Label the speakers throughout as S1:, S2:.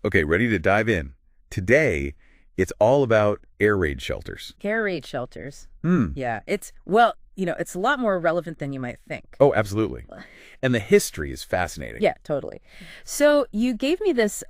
S1: Okay, ready to dive in. Today, it's all about air raid shelters.
S2: Air raid shelters.
S1: Hmm.
S2: Yeah, it's a lot more relevant than you might think.
S1: Oh, absolutely. And the history is fascinating.
S2: Yeah, totally. So you gave me this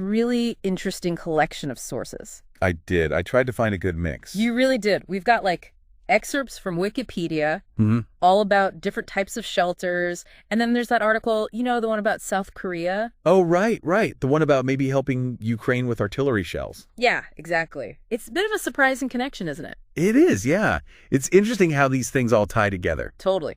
S2: really interesting collection of sources.
S1: I did. I tried to find a good mix.
S2: You really did. We've got excerpts from Wikipedia,
S1: Hmm.
S2: all about different types of shelters. And then there's that article, the one about South Korea.
S1: Oh, right. The one about maybe helping Ukraine with artillery shells.
S2: Yeah, exactly. It's a bit of a surprising connection, isn't it?
S1: It is, yeah. It's interesting how these things all tie together.
S2: Totally.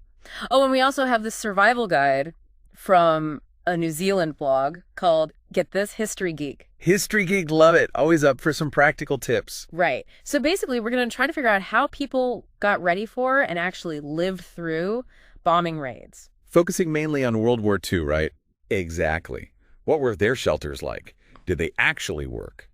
S2: Oh, and we also have this survival guide from a New Zealand blog called, get this, History Geek.
S1: History Geek, love it. Always up for some practical tips.
S2: Right. So basically, we're going to try to figure out how people got ready for and actually lived through bombing raids.
S1: Focusing mainly on World War II, right? Exactly. What were their shelters like? Did they actually work?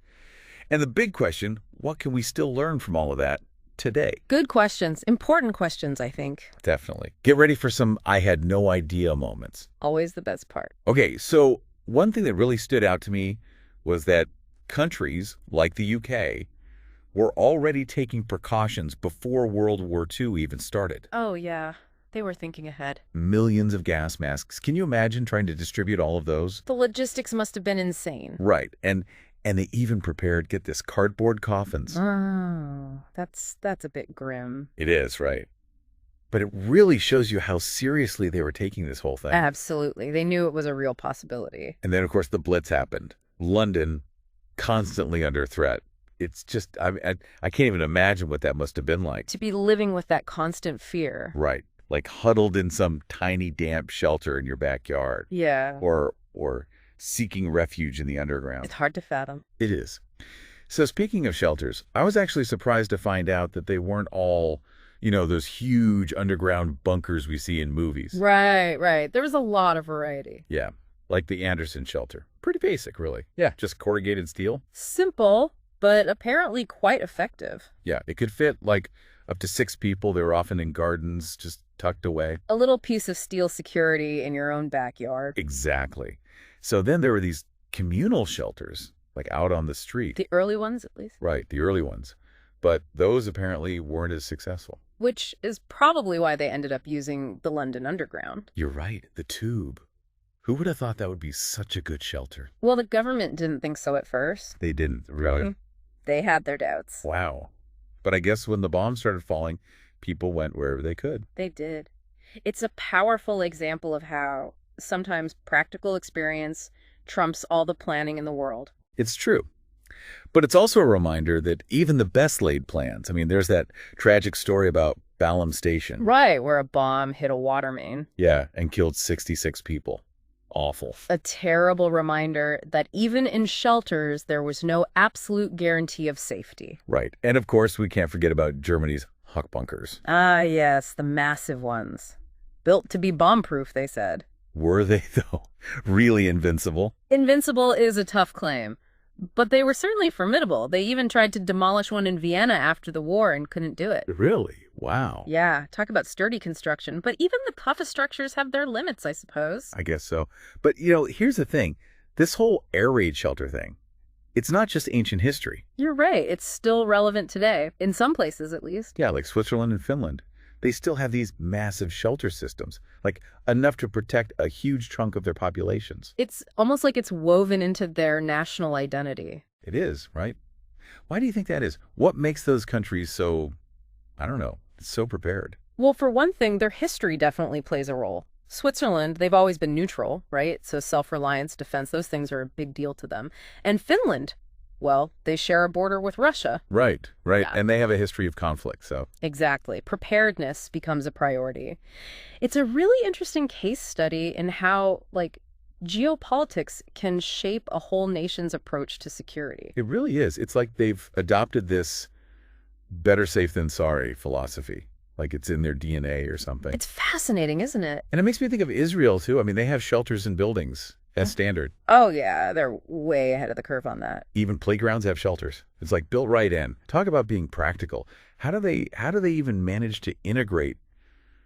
S1: And the big question, what can we still learn from all of that today?
S2: Good questions. Important questions, I think.
S1: Definitely. Get ready for some I had no idea moments.
S2: Always the best part.
S1: Okay, so one thing that really stood out to me was that countries like the UK were already taking precautions before World War II even started.
S2: Oh, yeah. They were thinking ahead.
S1: Millions of gas masks. Can you imagine trying to distribute all of those?
S2: The logistics must have been insane.
S1: Right. And they even prepared, get this, cardboard coffins.
S2: Oh, that's a bit grim.
S1: It is, right? But it really shows you how seriously they were taking this whole thing.
S2: Absolutely. They knew it was a real possibility.
S1: And then, of course, the Blitz happened. London, constantly under threat. It's just, I can't even imagine what that must have been like.
S2: To be living with that constant fear.
S1: Right. Like huddled in some tiny, damp shelter in your backyard.
S2: Yeah.
S1: Or seeking refuge in the underground.
S2: It's hard to fathom.
S1: It is. So speaking of shelters, I was actually surprised to find out that they weren't all, those huge underground bunkers we see in movies.
S2: Right. There was a lot of variety.
S1: Yeah. Like the Anderson shelter. Pretty basic, really. Yeah. Just corrugated steel.
S2: Simple, but apparently quite effective.
S1: Yeah. It could fit up to 6 people. They were often in gardens, just tucked away.
S2: A little piece of steel security in your own backyard.
S1: Exactly. So then there were these communal shelters, out on the street.
S2: The early ones, at least.
S1: Right, the early ones. But those apparently weren't as successful.
S2: Which is probably why they ended up using the London Underground.
S1: You're right, the tube. Who would have thought that would be such a good shelter?
S2: Well, the government didn't think so at first.
S1: They didn't, really.
S2: They had their doubts.
S1: Wow. But I guess when the bombs started falling, people went wherever they could.
S2: They did. It's a powerful example of how sometimes practical experience trumps all the planning in the world.
S1: It's true. But it's also a reminder that even the best laid plans, there's that tragic story about Balham Station.
S2: Right, where a bomb hit a water main.
S1: Yeah, and killed 66 people. Awful.
S2: A terrible reminder that even in shelters, there was no absolute guarantee of safety.
S1: Right. And of course, we can't forget about Germany's Huck bunkers.
S2: Ah, yes, the massive ones. Built to be bomb-proof, they said.
S1: Were they, though? Really invincible?
S2: Invincible is a tough claim. But they were certainly formidable. They even tried to demolish one in Vienna after the war and couldn't do it.
S1: Really? Wow.
S2: Yeah, talk about sturdy construction. But even the toughest structures have their limits, I suppose.
S1: I guess so. But, here's the thing. This whole air raid shelter thing, it's not just ancient history.
S2: You're right. It's still relevant today, in some places at least.
S1: Yeah, like Switzerland and Finland. They still have these massive shelter systems, enough to protect a huge chunk of their populations.
S2: It's almost like it's woven into their national identity.
S1: It is, right? Why do you think that is? What makes those countries so, so prepared?
S2: Well, for one thing, their history definitely plays a role. Switzerland, they've always been neutral, right? So self-reliance, defense, those things are a big deal to them. And Finland, well, they share a border with Russia.
S1: Right.
S2: Yeah.
S1: And they have a history of conflict, so.
S2: Exactly. Preparedness becomes a priority. It's a really interesting case study in how, geopolitics can shape a whole nation's approach to security.
S1: It really is. It's like they've adopted this better safe than sorry philosophy. Like it's in their DNA or something.
S2: It's fascinating, isn't it?
S1: And it makes me think of Israel, too. They have shelters and buildings as standard.
S2: Oh, yeah. They're way ahead of the curve on that.
S1: Even playgrounds have shelters. It's built right in. Talk about being practical. How do they even manage to integrate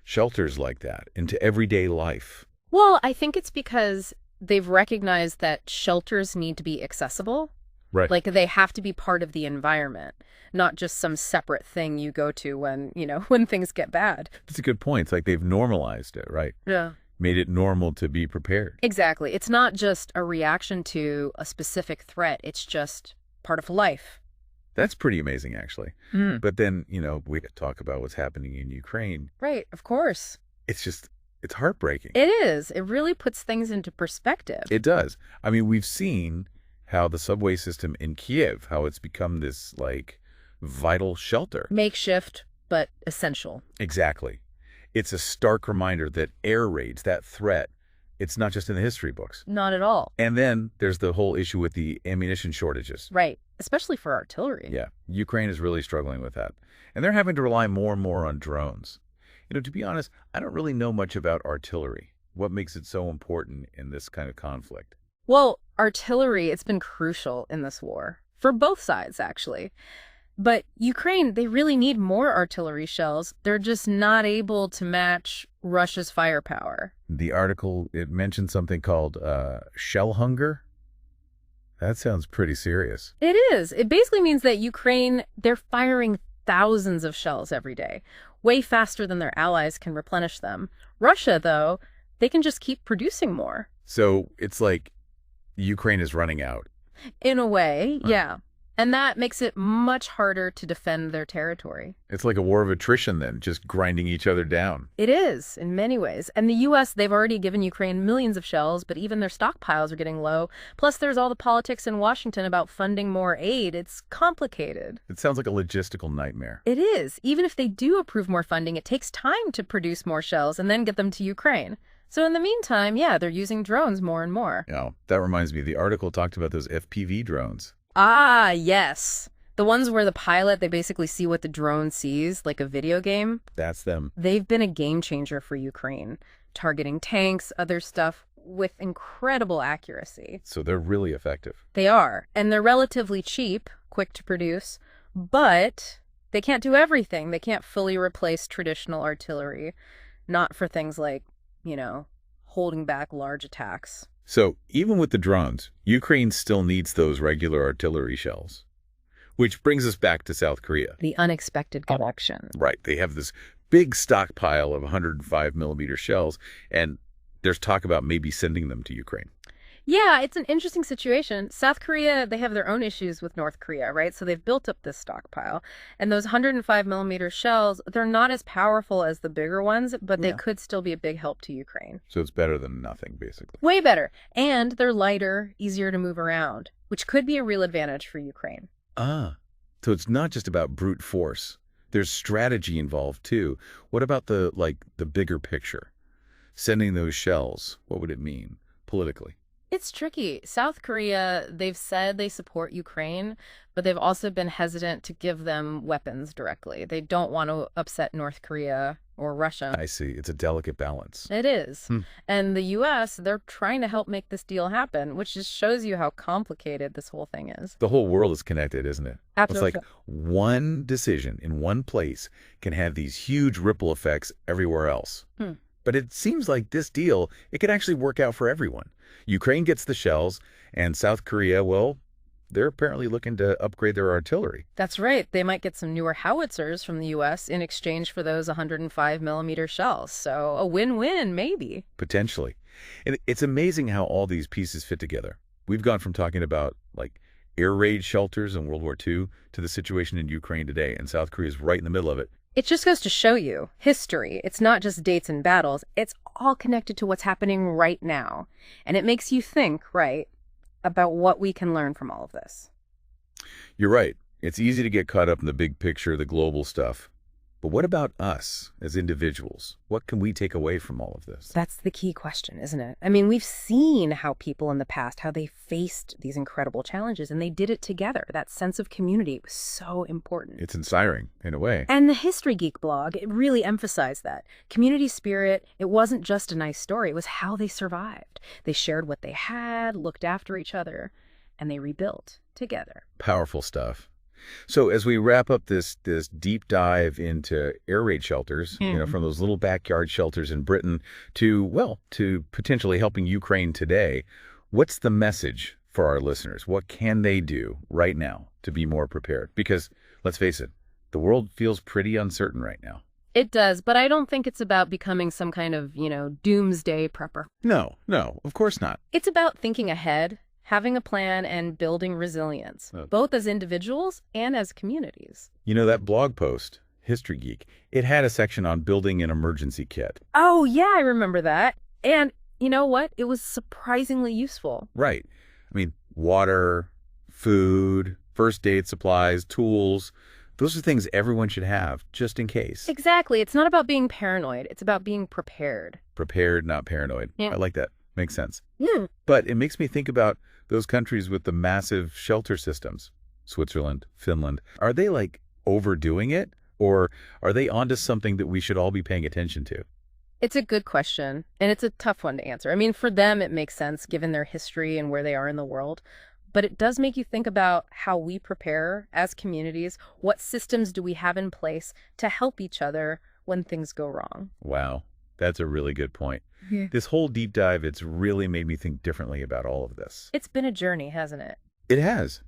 S1: shelters like that into everyday life?
S2: Well, I think it's because they've recognized that shelters need to be accessible.
S1: Right.
S2: Like they have to be part of the environment, not just some separate thing you go to when, when things get bad.
S1: That's a good point. It's like they've normalized it, right?
S2: Yeah.
S1: Made it normal to be prepared.
S2: Exactly. It's not just a reaction to a specific threat. It's just part of life.
S1: That's pretty amazing, actually.
S2: Mm.
S1: But then, we could talk about what's happening in Ukraine.
S2: Right. Of course.
S1: It's heartbreaking.
S2: It is. It really puts things into perspective.
S1: It does. I mean, we've seen how the subway system in Kiev, how it's become this, vital shelter.
S2: Makeshift, but essential.
S1: Exactly. It's a stark reminder that air raids, that threat, it's not just in the history books.
S2: Not at all.
S1: And then there's the whole issue with the ammunition shortages.
S2: Right. Especially for artillery.
S1: Yeah. Ukraine is really struggling with that. And they're having to rely more and more on drones. To be honest, I don't really know much about artillery. What makes it so important in this kind of conflict?
S2: Well, artillery, it's been crucial in this war. For both sides, actually. But Ukraine, they really need more artillery shells. They're just not able to match Russia's firepower.
S1: The article, it mentioned something called shell hunger. That sounds pretty serious.
S2: It is. It basically means that Ukraine, they're firing thousands of shells every day, way faster than their allies can replenish them. Russia, though, they can just keep producing more.
S1: So it's like Ukraine is running out.
S2: In a way, yeah. And that makes it much harder to defend their territory.
S1: It's like a war of attrition then, just grinding each other down.
S2: It is, in many ways. And the U.S., they've already given Ukraine millions of shells, but even their stockpiles are getting low. Plus, there's all the politics in Washington about funding more aid. It's complicated.
S1: It sounds like a logistical nightmare.
S2: It is. Even if they do approve more funding, it takes time to produce more shells and then get them to Ukraine. So in the meantime, yeah, they're using drones more and more.
S1: That reminds me, the article talked about those FPV drones.
S2: Ah, yes. The ones where the pilot, they basically see what the drone sees, like a video game.
S1: That's them.
S2: They've been a game changer for Ukraine, targeting tanks, other stuff, with incredible accuracy.
S1: So they're really effective.
S2: They are. And they're relatively cheap, quick to produce, but they can't do everything. They can't fully replace traditional artillery, not for things like, holding back large attacks.
S1: So even with the drones, Ukraine still needs those regular artillery shells. Which brings us back to South Korea.
S2: The unexpected connection.
S1: Right. They have this big stockpile of 105 millimeter shells, and there's talk about maybe sending them to Ukraine.
S2: Yeah, it's an interesting situation. South Korea, they have their own issues with North Korea, right? So they've built up this stockpile. And those 105 millimeter shells, they're not as powerful as the bigger ones, but they could still be a big help to Ukraine.
S1: So it's better than nothing, basically.
S2: Way better. And they're lighter, easier to move around, which could be a real advantage for Ukraine.
S1: So it's not just about brute force. There's strategy involved, too. What about the bigger picture? Sending those shells, what would it mean politically?
S2: It's tricky. South Korea, they've said they support Ukraine, but they've also been hesitant to give them weapons directly. They don't want to upset North Korea or Russia.
S1: I see. It's a delicate balance.
S2: It is. And the U.S., they're trying to help make this deal happen, which just shows you how complicated this whole thing is.
S1: The whole world is connected, isn't it?
S2: Absolutely.
S1: It's like one decision in one place can have these huge ripple effects everywhere else. But it seems like this deal, it could actually work out for everyone. Ukraine gets the shells, and South Korea, well, they're apparently looking to upgrade their artillery.
S2: That's right. They might get some newer howitzers from the U.S. in exchange for those 105 millimeter shells. So a win-win, maybe.
S1: Potentially. And it's amazing how all these pieces fit together. We've gone from talking about, air raid shelters in World War II to the situation in Ukraine today, and South Korea is right in the middle of it.
S2: It just goes to show you, history, it's not just dates and battles, it's all connected to what's happening right now. And it makes you think, right, about what we can learn from all of this.
S1: You're right. It's easy to get caught up in the big picture, the global stuff. But what about us as individuals? What can we take away from all of this?
S2: That's the key question, isn't it? I mean, we've seen how people in the past, how they faced these incredible challenges, and they did it together. That sense of community was so important.
S1: It's inspiring, in a way.
S2: And the History Geek blog, it really emphasized that. Community spirit, it wasn't just a nice story. It was how they survived. They shared what they had, looked after each other, and they rebuilt together.
S1: Powerful stuff. So as we wrap up this deep dive into air raid shelters, from those little backyard shelters in Britain to potentially helping Ukraine today, what's the message for our listeners? What can they do right now to be more prepared? Because let's face it, the world feels pretty uncertain right now.
S2: It does, but I don't think it's about becoming some kind of, doomsday prepper.
S1: No, of course not.
S2: It's about thinking ahead, having a plan, and building resilience, both as individuals and as communities.
S1: That blog post, History Geek, it had a section on building an emergency kit.
S2: Oh, yeah, I remember that. And you know what? It was surprisingly useful.
S1: Right. I mean, water, food, first aid supplies, tools. Those are things everyone should have, just in case.
S2: Exactly. It's not about being paranoid. It's about being prepared.
S1: Prepared, not paranoid. Yeah. I like that. Makes sense.
S2: Yeah.
S1: But it makes me think about those countries with the massive shelter systems. Switzerland, Finland. Are they, overdoing it? Or are they onto something that we should all be paying attention to?
S2: It's a good question, and it's a tough one to answer. I mean, for them, it makes sense, given their history and where they are in the world. But it does make you think about how we prepare as communities. What systems do we have in place to help each other when things go wrong?
S1: Wow, that's a really good point.
S2: Yeah.
S1: This whole deep dive, it's really made me think differently about all of this.
S2: It's been a journey, hasn't it?
S1: It has.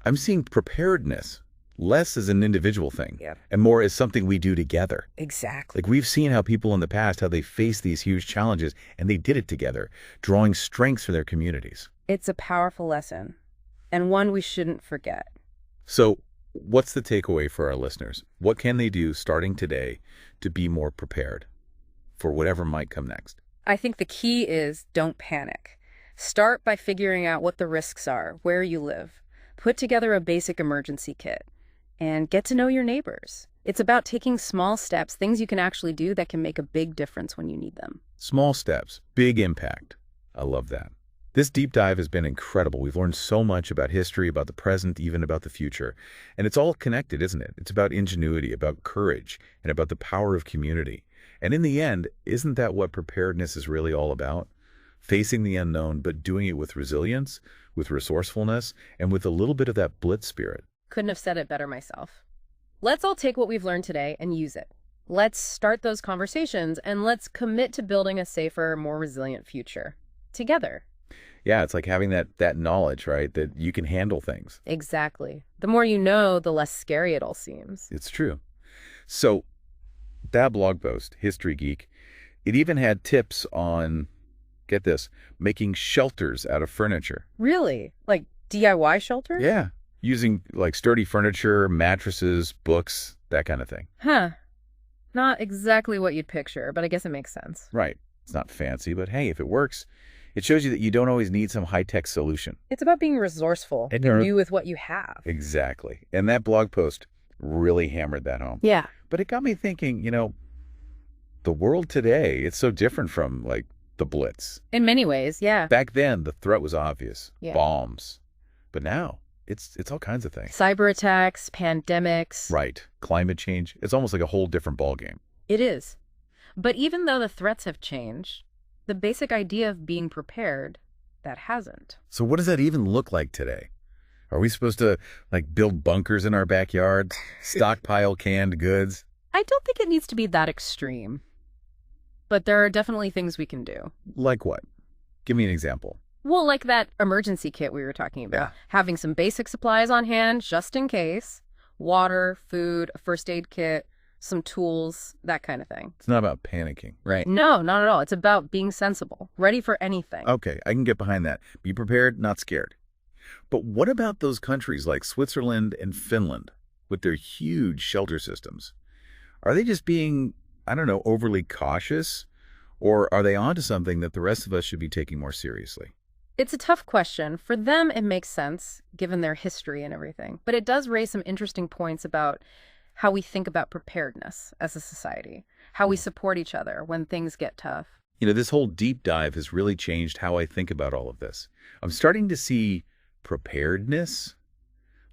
S1: I'm seeing preparedness less as an individual thing and more as something we do together.
S2: Exactly.
S1: We've seen how people in the past, how they faced these huge challenges, and they did it together, drawing strengths for their communities.
S2: It's a powerful lesson, and one we shouldn't forget.
S1: So what's the takeaway for our listeners? What can they do starting today to be more prepared for whatever might come next?
S2: I think the key is don't panic. Start by figuring out what the risks are, where you live. Put together a basic emergency kit and get to know your neighbors. It's about taking small steps, things you can actually do that can make a big difference when you need them.
S1: Small steps, big impact. I love that. This deep dive has been incredible. We've learned so much about history, about the present, even about the future. And it's all connected, isn't it? It's about ingenuity, about courage, and about the power of community. And in the end, isn't that what preparedness is really all about? Facing the unknown, but doing it with resilience, with resourcefulness, and with a little bit of that blitz spirit.
S2: Couldn't have said it better myself. Let's all take what we've learned today and use it. Let's start those conversations, and let's commit to building a safer, more resilient future together.
S1: Yeah, it's like having that knowledge, right, that you can handle things.
S2: Exactly. The more you know, the less scary it all seems.
S1: It's true. So that blog post, History Geek, it even had tips on, get this, making shelters out of furniture.
S2: Really? Like DIY shelters?
S1: Yeah. Using sturdy furniture, mattresses, books, that kind of thing.
S2: Huh. Not exactly what you'd picture, but I guess it makes sense.
S1: Right. It's not fancy, but hey, if it works, it shows you that you don't always need some high-tech solution.
S2: It's about being resourceful and do with what you have.
S1: Exactly. And that blog post really hammered that home.
S2: Yeah.
S1: But it got me thinking, the world today, it's so different from the Blitz.
S2: In many ways, yeah.
S1: Back then, the threat was obvious.
S2: Yeah.
S1: Bombs. But now, it's all kinds of things.
S2: Cyber attacks, pandemics.
S1: Right. Climate change. It's almost like a whole different ballgame.
S2: It is. But even though the threats have changed, the basic idea of being prepared, that hasn't.
S1: So what does that even look like today? Are we supposed to, build bunkers in our backyards, stockpile canned goods?
S2: I don't think it needs to be that extreme. But there are definitely things we can do.
S1: Like what? Give me an example.
S2: Well, like that emergency kit we were talking about. Yeah. Having some basic supplies on hand, just in case. Water, food, a first aid kit, some tools, that kind of thing.
S1: It's not about panicking, right?
S2: No, not at all. It's about being sensible, ready for anything.
S1: Okay, I can get behind that. Be prepared, not scared. But what about those countries like Switzerland and Finland with their huge shelter systems? Are they just being, overly cautious? Or are they onto something that the rest of us should be taking more seriously?
S2: It's a tough question. For them, it makes sense, given their history and everything. But it does raise some interesting points about how we think about preparedness as a society, how we support each other when things get tough.
S1: This whole deep dive has really changed how I think about all of this. I'm starting to see preparedness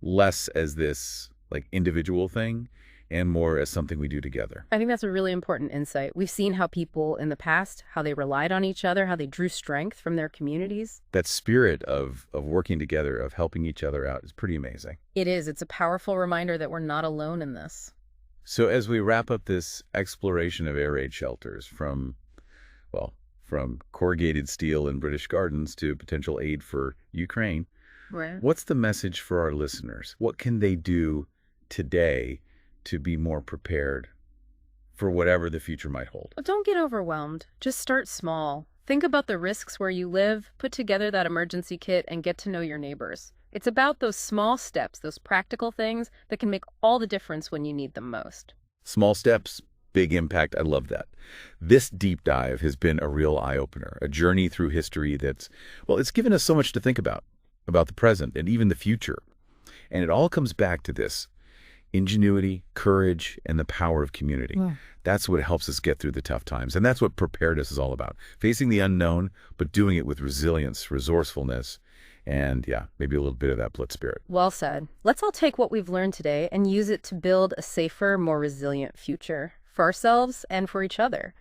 S1: less as this individual thing and more as something we do together.
S2: I think that's a really important insight. We've seen how people in the past, how they relied on each other, how they drew strength from their communities.
S1: That spirit of working together, of helping each other out is pretty amazing.
S2: It is. It's a powerful reminder that we're not alone in this.
S1: So as we wrap up this exploration of air raid shelters from corrugated steel in British gardens to potential aid for Ukraine,
S2: Right.
S1: what's the message for our listeners? What can they do today to be more prepared for whatever the future might hold?
S2: Don't get overwhelmed. Just start small. Think about the risks where you live, put together that emergency kit, and get to know your neighbors. It's about those small steps, those practical things that can make all the difference when you need them most.
S1: Small steps, big impact. I love that. This deep dive has been a real eye-opener, a journey through history that's, it's given us so much to think about the present and even the future. And it all comes back to this: ingenuity, courage, and the power of community. Yeah. That's what helps us get through the tough times. And that's what preparedness is all about. Facing the unknown, but doing it with resilience, resourcefulness, and maybe a little bit of that Blitz spirit.
S2: Well said. Let's all take what we've learned today and use it to build a safer, more resilient future for ourselves and for each other.